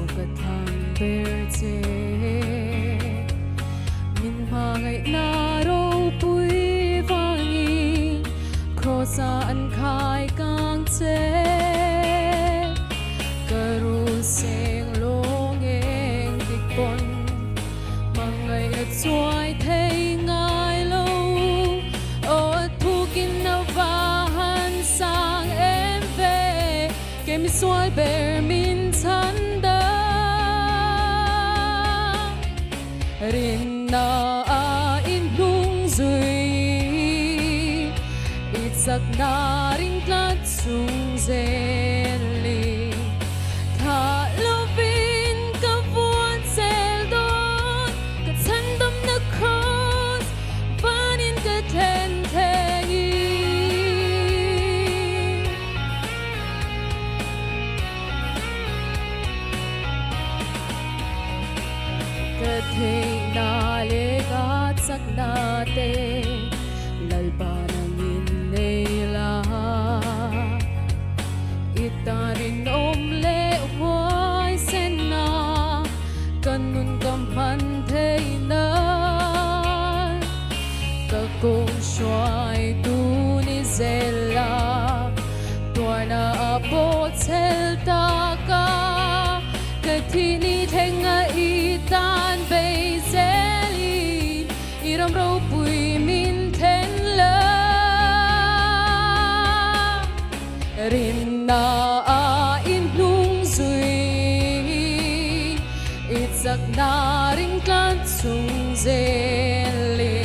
cái thằng berche min ma ngày na râu bụi vàng khó xa ăn khai càng chế caru sen long en dik pon mang ngày ở chuối thấy ngài lâu ở thu kinh na van sang em về kem xuôi bể min thân đá rin na in lung duy ít giặc na ring lát sung zeli thả lâu vin cả vuông zel đón cả thân tâm nước khói Vanin cả thèn thèn cả thề na lê gạt sắc na te lalpa nangin nela itarin omle hoai sen na kanun kamhan thei na ka kong shuai tu ni zela tuana apo chel ta ka ka thi ni thenga itan bei zeli iram ro pui min then la rin na in lung zui it sak na ring kan sung zeli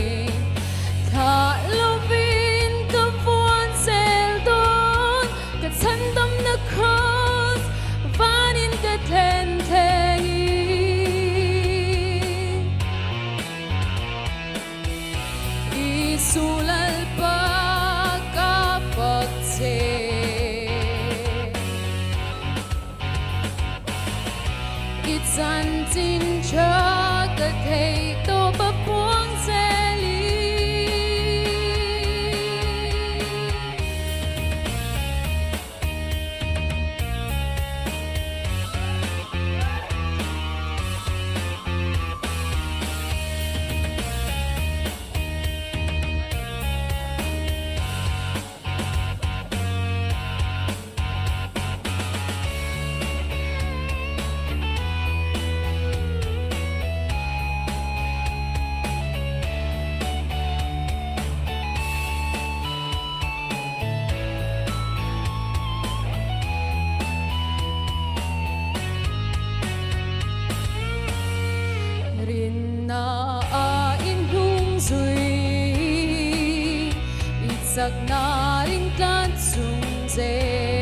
tha lovin ka vuan sel don ka chan dam na cross Vanin ka then theng sulal pa kapag it's untin cha ka thei to pa puang zeli rin na in lung zui it sak na ring kan sung zeli